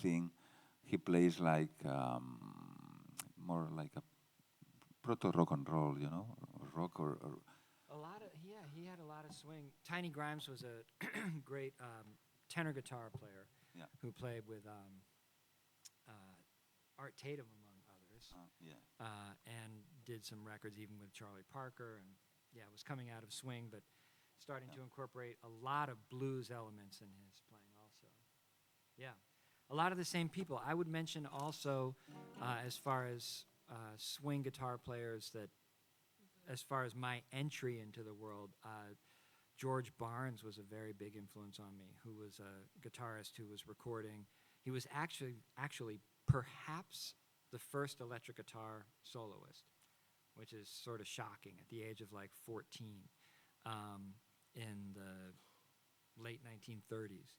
thing. He plays like more like a proto rock and roll, you know, rock or A lot of yeah, he had a lot of swing. Tiny Grimes was a great tenor guitar player yeah, who played with Art Tatum among others, yeah, and did some records even with Charlie Parker, and yeah, was coming out of swing, but starting yeah. to incorporate a lot of blues elements in his playing also. Yeah, a lot of the same people. I would mention also, as far as swing guitar players, that as far as my entry into the world, George Barnes was a very big influence on me, who was a guitarist who was recording. He was actually perhaps the first electric guitar soloist, which is sort of shocking at the age of like 14 in the late 1930s.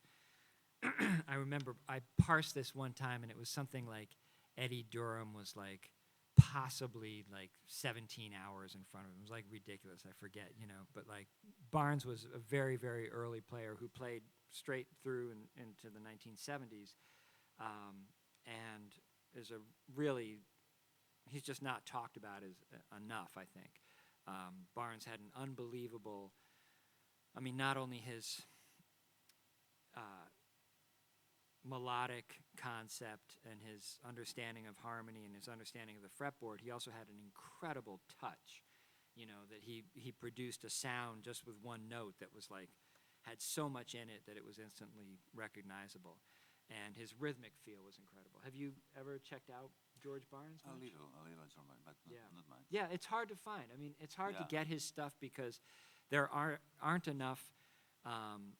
I remember I parsed this one time, and it was something like Eddie Durham was like possibly like 17 hours in front of him. It was like ridiculous. I forget, but like Barnes was a very, very early player who played straight through into the 1970s, and is a really, he's just not talked about as enough, I think. Barnes had an unbelievable, I mean, not only his uh, melodic concept and his understanding of harmony and his understanding of the fretboard, he also had an incredible touch. That he produced a sound just with one note that was like, had so much in it that it was instantly recognizable. And his rhythmic feel was incredible. Have you ever checked out George Barnes much? A little, John, but not much. Yeah, it's hard to find. I mean, it's hard to Yeah. get his stuff because there aren't enough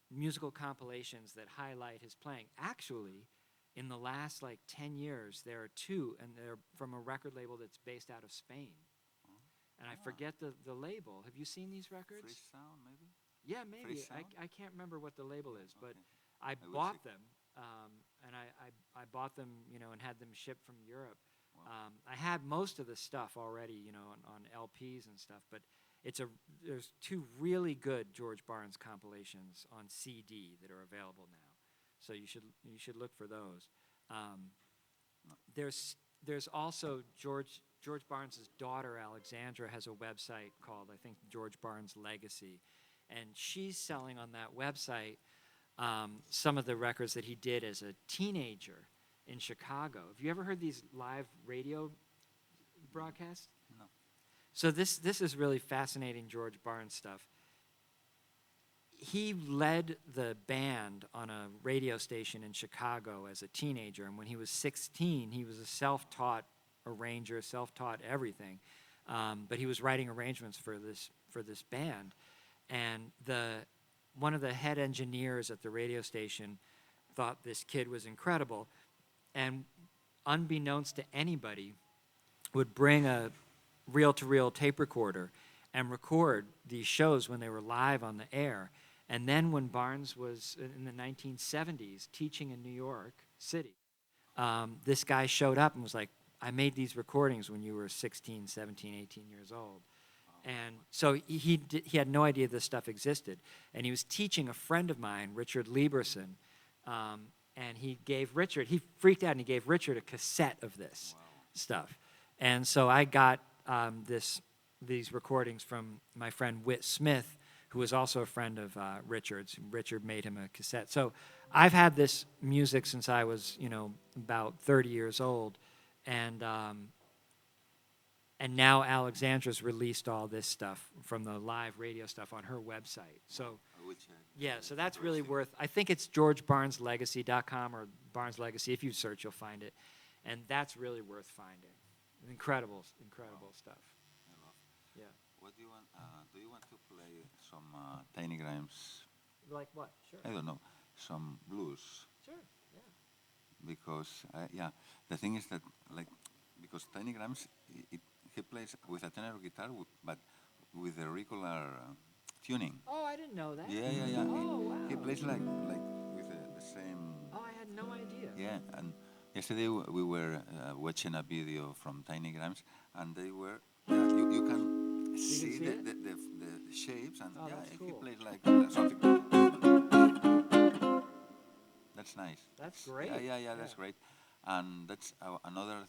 musical compilations that highlight his playing. Actually, in the last like 10 years, there are two, and they're from a record label that's based out of Spain. And I forget the label. Have you seen these records? Free Sound, maybe? Yeah, maybe. Free Sound? I can't remember what the label is, but Okay. I will bought check. them, and I bought them, and had them shipped from Europe. Wow. I had most of the stuff already, on LPs and stuff, but there's two really good George Barnes compilations on CD that are available now, so you should look for those. There's also George Barnes' daughter Alexandra has a website called, I think, George Barnes Legacy, and she's selling on that website some of the records that he did as a teenager in Chicago. Have you ever heard these live radio broadcasts? No. So this is really fascinating George Barnes stuff. He led the band on a radio station in Chicago as a teenager, and when he was 16, he was a self-taught arranger, self-taught everything, but he was writing arrangements for this band, and one of the head engineers at the radio station thought this kid was incredible, and unbeknownst to anybody, would bring a reel-to-reel tape recorder and record these shows when they were live on the air. And then when Barnes was in the 1970s teaching in New York City, this guy showed up and was like, I made these recordings when you were 16, 17, 18 years old. And so he had no idea this stuff existed. And he was teaching a friend of mine, Richard Lieberson, and he freaked out and he gave Richard a cassette of this stuff. And so I got these recordings from my friend Whit Smith, who was also a friend of Richard's. Richard made him a cassette. So I've had this music since I was, about 30 years old, and now Alexandra's released all this stuff from the live radio stuff on her website. So yeah, so that's really worth. I think it's GeorgeBarnesLegacy.com or Barnes Legacy. If you search, you'll find it, and that's really worth finding. Incredible stuff. Yeah. What do you want? Do you want to play some Tiny Grimes? Like what? Sure. I don't know, some blues. Sure. Yeah. Because the thing is that because Tiny Grimes, he plays with a tenor guitar, but with a regular tuning. Oh, I didn't know that. Yeah. Oh, wow. He plays like with the same. Oh, I had no idea. Yeah, and yesterday we were watching a video from Tiny Grimes, and they were. You can see the shapes, and that's he cool. plays like something. that's nice. That's Yeah, great. yeah, yeah, that's Yeah. great. And that's another.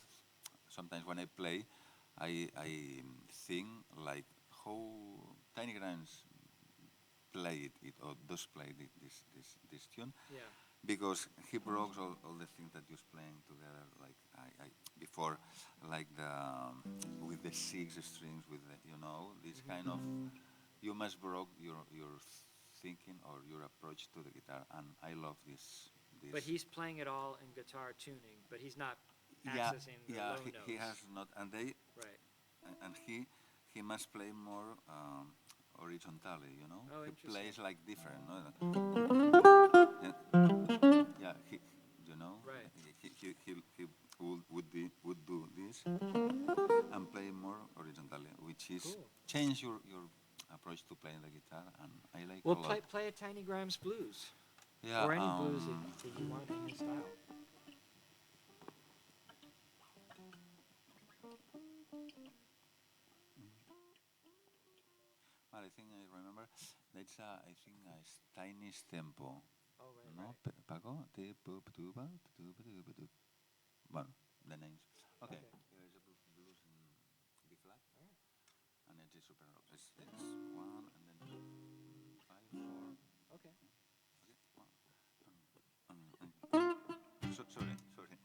Sometimes when I play, I think like how Tiny Grams played it or does play this tune Yeah. because he broke all the things that he was playing together like I before like the with the six strings with the, this kind of you must broke your thinking or your approach to the guitar, and I love But this he's playing it all in guitar tuning, but he's not yeah, accessing the yeah, low he notes. has not, and they Right. and he must play more horizontally, Oh, he interesting. plays like different, no? Yeah, Right. he would do this and play more horizontally, which is Cool. change your approach to playing the guitar, and I like Well, a lot. play a Tiny Grimes blues, Yeah, or any blues that you want in his style. well, I think I remember that's I think a Chinese tempo, Oh, right, no? right. Paco, well, the names. Okay, Okay. here is a blues in B flat, All right. and it is super. It's one and then two, five, four. Okay. Okay, one. Sorry, sorry.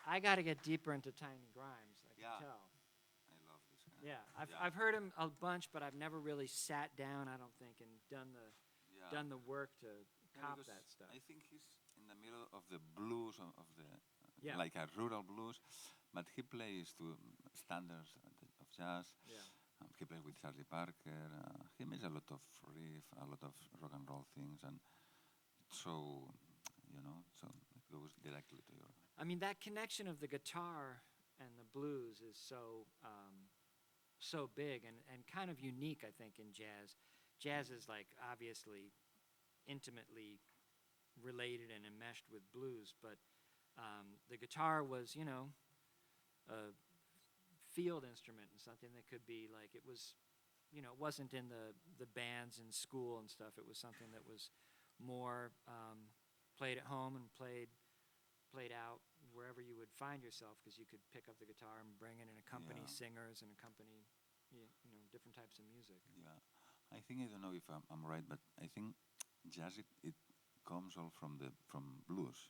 I gotta get deeper into Tiny Grimes. I can Yeah. tell. I love this kind. Yeah, Yeah. I've heard him a bunch, but I've never really sat down. I don't think and Yeah. done the work to Yeah, cop because that stuff. I think he's in the middle of the blues of the Yeah. like a rural blues, but he plays to standards of jazz. Yeah. He plays with Charlie Parker. He makes a lot of riff, a lot of rock and roll things, and so so it goes directly to your. I mean, that connection of the guitar and the blues is so big and kind of unique, I think, in jazz. Jazz is like obviously intimately related and enmeshed with blues, but the guitar was, a field instrument and something that could be like it was, it wasn't in the bands in school and stuff. It was something that was more played at home and played out wherever you would find yourself, because you could pick up the guitar and bring it and accompany Yeah. singers and accompany different types of music. Yeah, I think I don't know if I'm right, but I think jazz it comes all from blues,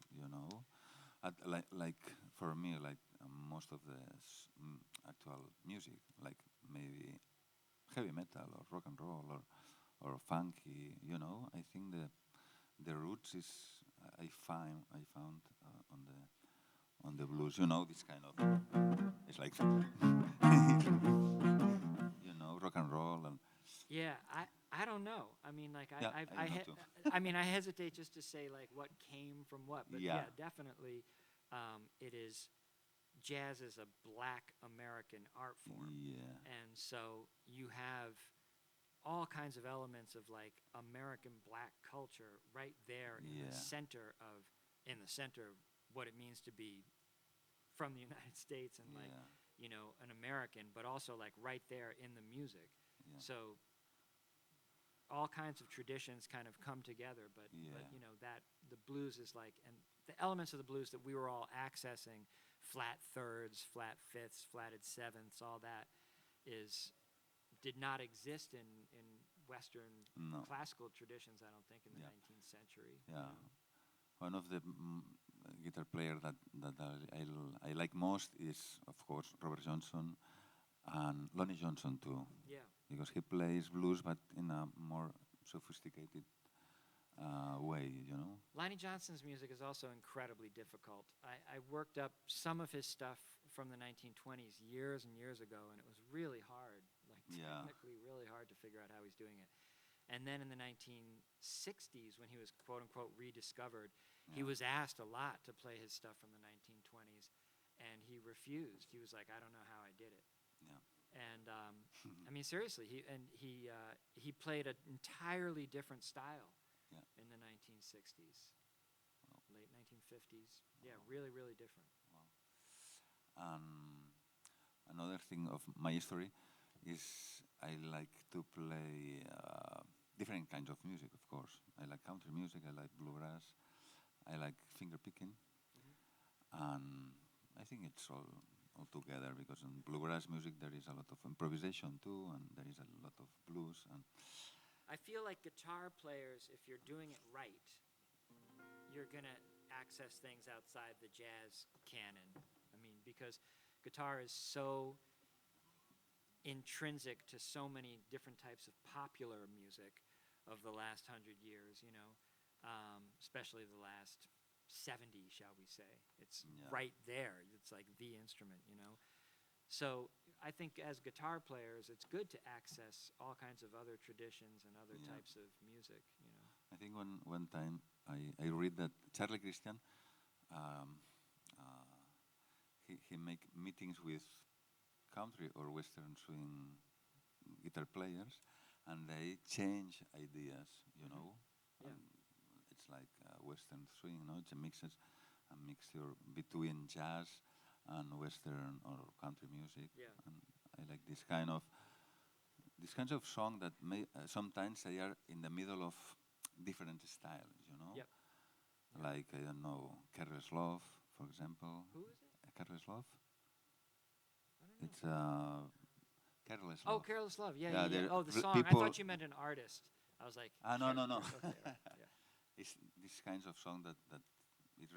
like for me, like most of the actual music, like maybe heavy metal or rock and roll or funky, I think the roots is I found on the blues, this kind of it's like rock and roll and Yeah, I don't know. I mean, like yeah, I know too. I mean, I hesitate just to say like what came from what, but yeah, Yeah. definitely, it is. Jazz is a Black American art form, Yeah, and so you have all kinds of elements of like American Black culture right there in Yeah. the center of what it means to be from the United States and like yeah, an American, but also like right there in the music. yeah, So all kinds of traditions kind of come together, but Yeah. that the blues is like, and the elements of the blues that we were all accessing, flat thirds, flat fifths, flatted sevenths, all that did not exist in Western No. classical traditions, I don't think, in the Yeah. 19th century. yeah. One of the guitar players that I like most is, of course, Robert Johnson and Lonnie Johnson too, Yeah. because he plays blues but in a more sophisticated way. Lonnie Johnson's music is also incredibly difficult. I worked up some of his stuff from the 1920s years and years ago, and it was really hard, like Yeah. technically really hard to figure out how he's doing it. And then in the 1960s, when he was quote unquote rediscovered, he Yeah. was asked a lot to play his stuff from the 1920s, and he refused. He was like, I don't know how I did it. Yeah. And I mean, seriously, he played an entirely different style Yeah. in the 1960s, Wow. late 1950s. Yeah, really, really different. Another thing of my history is I like to play different kinds of music, of course. I like country music, I like bluegrass, I like finger picking, and I think it's all together because in bluegrass music there is a lot of improvisation too, and there is a lot of blues, and I feel like guitar players, if you're doing it right, you're going to access things outside the jazz canon. I mean, because guitar is so intrinsic to so many different types of popular music of the last 100 years, especially the last 70, shall we say. It's Yeah. right there. It's like the instrument. So I think as guitar players, it's good to access all kinds of other traditions and other Yeah. types of music. I think one time I read that Charlie Christian, um, he make meetings with country or western swing guitar players, and they change ideas. Yeah. And it's like western swing, no? It's a mixture between jazz and western or country music. Yeah. And I like these kinds of song that may sometimes they are in the middle of different styles. Yep. Like I don't know, Careless Love, for example. Who is it? Careless Love. I don't know. It's Careless Oh, Love. Careless Love. Yeah, Yeah, yeah, yeah. there- Oh, the r- song. I people- thought you meant an artist. I was like, No. Okay, right, yeah. It's these kinds of song that it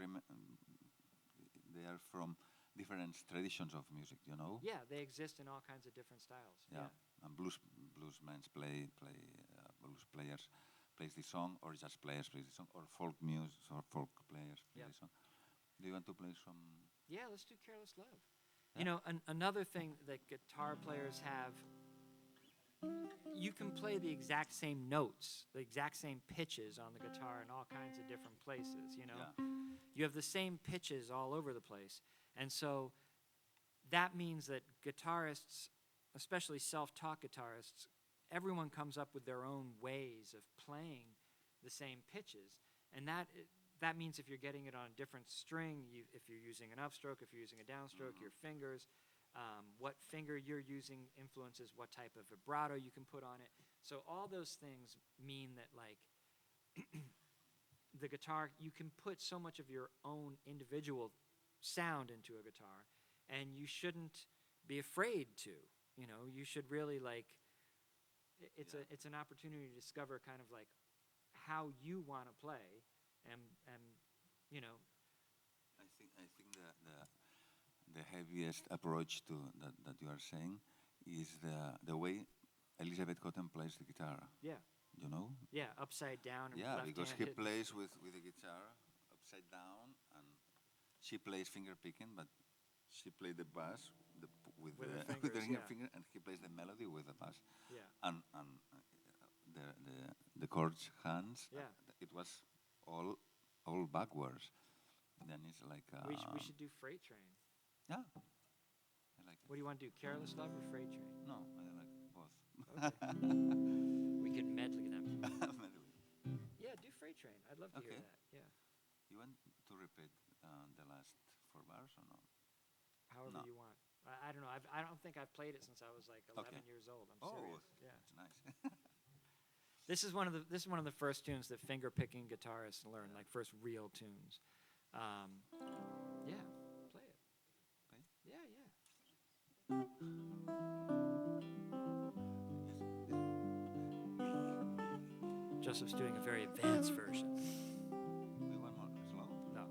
they are from different traditions of music, you know. Yeah, they exist in all kinds of different styles. Yeah, and bluesmen blues players plays the song, or jazz players plays the song, or folk music or folk players play Yep. the song. Do you want to play some? Yeah, let's do Careless Love. Yeah. You know, another thing that guitar players have, you can play the exact same notes, the exact same pitches on the guitar in all kinds of different places, you know. Yeah. You have the same pitches all over the place. And so that means that guitarists, especially self-taught guitarists, everyone comes up with their own ways of playing the same pitches. And that means if you're getting it on a different string, if you're using an upstroke, if you're using a downstroke, your fingers, what finger you're using influences what type of vibrato you can put on it. So all those things mean that, like, the guitar, you can put so much of your own individual sound into a guitar, and you shouldn't be afraid to. You know, you should really, like, it's an opportunity to discover kind of like how you want to play, and you know. I think the heaviest approach to that you are saying is the way Elizabeth Cotton plays the guitar. Yeah. You know? Yeah, upside down and Yeah, because he left-handed. plays with the guitar upside down, and she plays finger picking, but she plays the bass with With her the with fingers, her yeah. finger, and he plays the melody with the bass. Yeah. And the chords hands. Yeah. It was all backwards. Then it's like We should do Freight Train. yeah. I like it. What do you want to do, Careless Love or Freight Train? No, I like both. Okay. We could medley them. Medley. Yeah, do Freight Train. I'd love to hear Okay. that. Yeah. You want to repeat the last 4 bars or no? However No. you want. I don't know. I don't think I've played it since I was like 11 Okay. years old. I'm Oh, serious. Yeah. it's nice. This is one of the first tunes that finger picking guitarists learn, like first real tunes. Yeah, play it. Play? Yeah, yeah. Joseph's doing a very advanced version. We want more slow. No.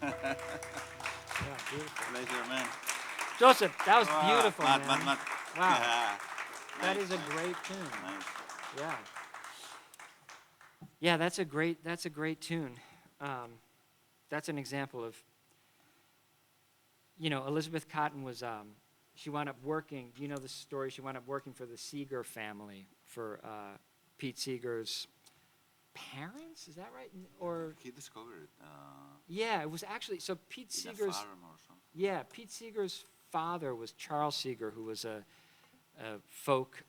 Yeah, beautiful. Pleasure, man. Joseph, that was Wow, beautiful, Matt, man. Matt. Wow, Yeah. that Nice, is a nice, great tune. nice. Yeah. Yeah, that's a great tune. Um, that's an example of, Elizabeth Cotton was, she wound up working, you know the story, she wound up working for the Seeger family, for Pete Seeger's parents, is that right? Or, He discovered yeah, it was actually, so Pete in a Seeger's, farm or something. yeah, Pete Seeger's father was Charles Seeger, who was a folk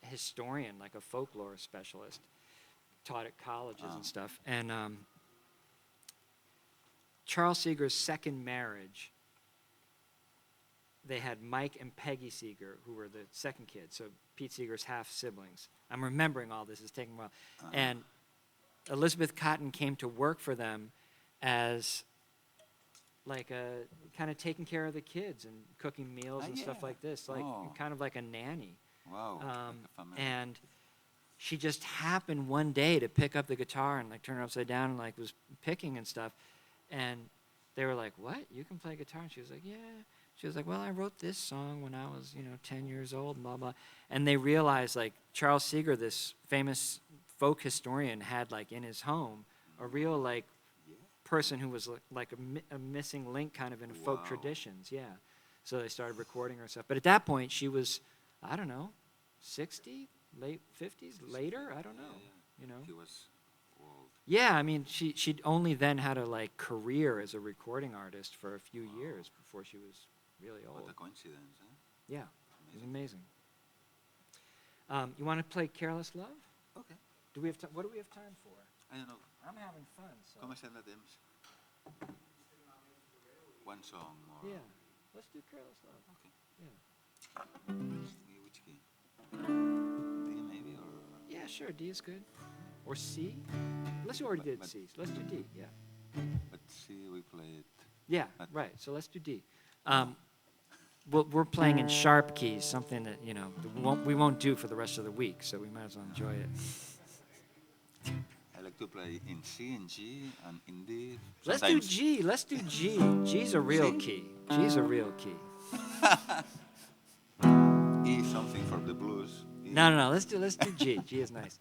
historian, like a folklore specialist, taught at colleges and stuff. And Charles Seeger's second marriage, they had Mike and Peggy Seeger, who were the second kids. So Pete Seeger's half siblings. I'm remembering all this. It's taking a while. And Elizabeth Cotton came to work for them as like a kind of taking care of the kids and cooking meals and stuff Yeah. like this, like Oh. kind of like a nanny. Wow. Like a family. And she just happened one day to pick up the guitar and like turn it upside down and like was picking and stuff. And they were like, "What? You can play guitar?" And she was like, "Yeah." She was like, "Well, I wrote this song when I was, 10 years old, and blah, blah." And they realized, like, Charles Seeger, this famous folk historian, had, like, in his home a real, like, person who was, like, a missing link kind of in folk Wow. traditions, yeah. So they started recording her stuff. But at that point, she was, I don't know, 60, late 50s, later? I don't know, He was old. Yeah, I mean, she'd only then had a, like, career as a recording artist for a few years before she was really old. What a coincidence, eh? Yeah, it was amazing. You want to play Careless Love? Okay. Do we have what do we have time for? I don't know. I'm having fun, so. Come send the temps. One song or... Yeah, let's do Careless Love. Okay. Yeah. Which key? D maybe or... Yeah, sure, D is good. Or C? Unless you already did but- C, so let's do D, yeah. But see, we played... Yeah, But- right, so let's do D. We're playing in sharp keys, something that, we won't do for the rest of the week, so we might as well enjoy it. I like to play in C and G and in D. Let's do Sometimes G. Let's do G. G's a real C? key. G's a real key. E something for the blues. E. No. Let's do G. G is nice.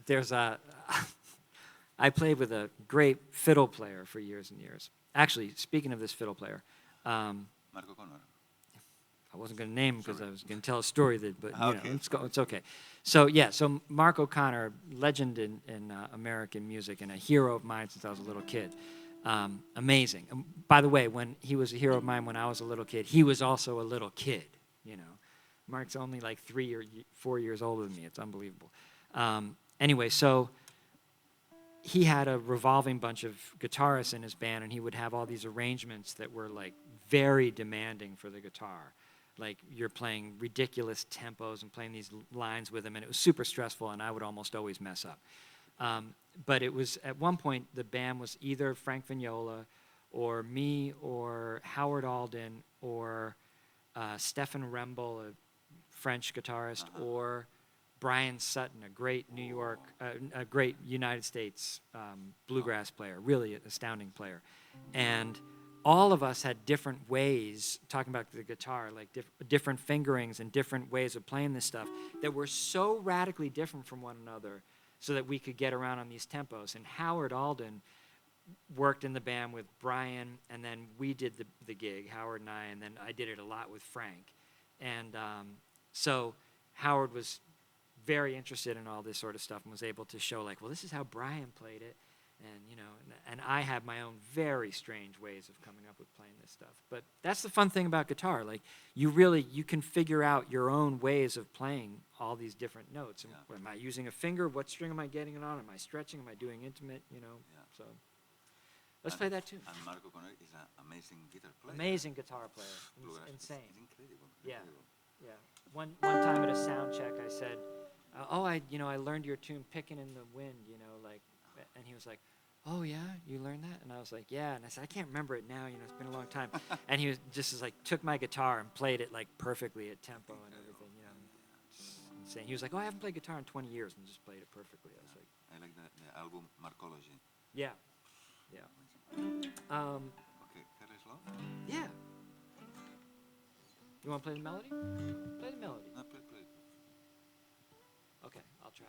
There's a. I played with a great fiddle player for years and years. Actually, speaking of this fiddle player, Marco Connor. I wasn't going to name him because I Sorry. was going to tell a story that, but Okay. it's okay. So yeah, so Mark O'Connor, legend in American music and a hero of mine since I was a little kid. Amazing. By the way, when he was a hero of mine when I was a little kid, he was also a little kid. Mark's only like 3 or 4 years older than me. It's unbelievable. Anyway, so he had a revolving bunch of guitarists in his band, and he would have all these arrangements that were like very demanding for the guitar. Like you're playing ridiculous tempos and playing these lines with him, and it was super stressful, and I would almost always mess up. But it was, at one point, the band was either Frank Vignola or me or Howard Alden or Stefan Rembel, a French guitarist, or Brian Sutton, a great New York, a great United States bluegrass player, really an astounding player. And all of us had different ways, talking about the guitar, like different fingerings and different ways of playing this stuff that were so radically different from one another so that we could get around on these tempos. And Howard Alden worked in the band with Brian, and then we did the gig, Howard and I, and then I did it a lot with Frank. And so Howard was very interested in all this sort of stuff and was able to show, like, well, this is how Brian played it. And I have my own very strange ways of coming up with playing this stuff. But that's the fun thing about guitar. Like, you can figure out your own ways of playing all these different notes. And am I using a finger? What string am I getting it on? Am I stretching? Am I doing intimate? So let's play that tune. And Marco Connor is an amazing guitar player. Amazing guitar player. Bluegrass. Insane. It's incredible. Yeah. Incredible. Yeah. One time at a sound check, I said, I learned your tune, Picking in the Wind, and he was like, oh, yeah, you learned that? And I was like, yeah. And I said, I can't remember it now, it's been a long time. And he was just took my guitar and played it, like, perfectly at tempo and everything, Just insane. He was like, I haven't played guitar in 20 years, and just played it perfectly. I was like, I like the album Marcology. yeah. Yeah. Okay, Careless Love? Yeah. You want to play the melody? Play the melody. No, play, play. Okay, I'll try.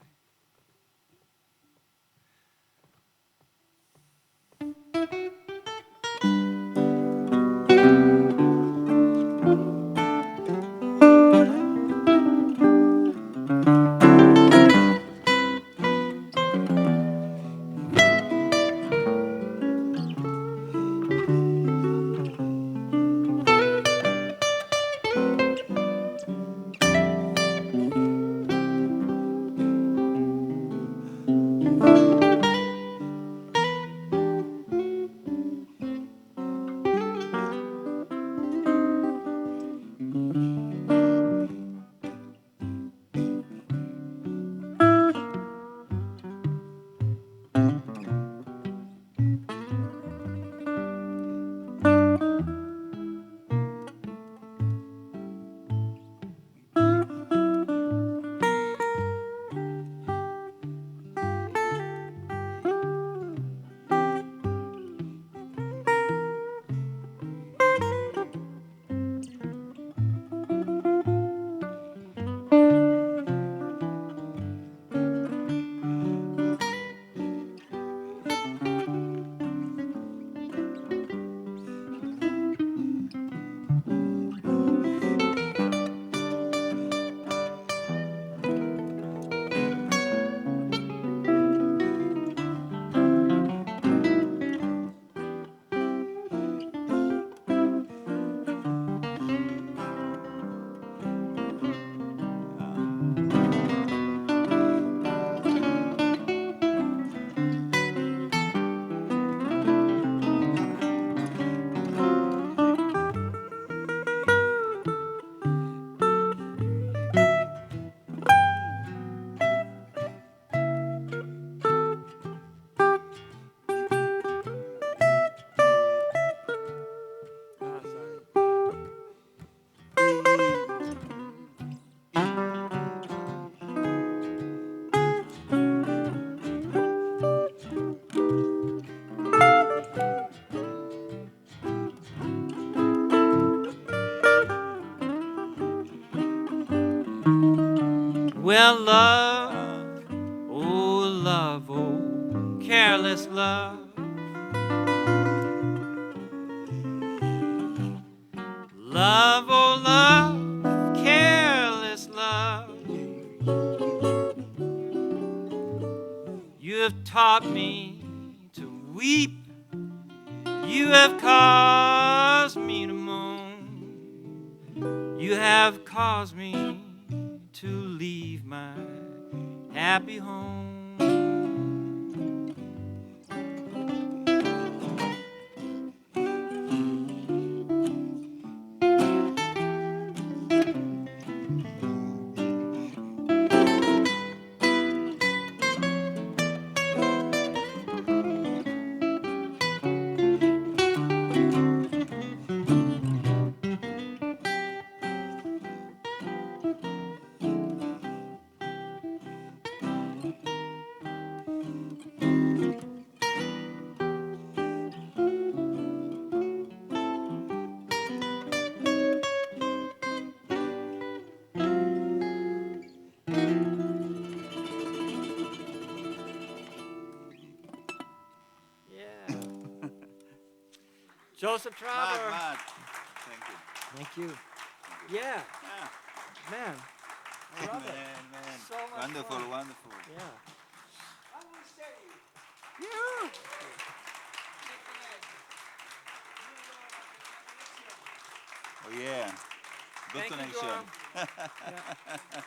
Sorry. Well, love, oh, careless love. Love, oh, love, careless love. You have taught me to weep. You have caused me to moan. You have caused me to leave my happy home. Yeah. Joseph Matt, Traver. Matt. Thank you. Thank you. Yeah, Yeah. man. I love it. Man. So much Wonderful, fun. wonderful. Yeah. Oh yeah. Good Thank you, connection. Joram. Yeah.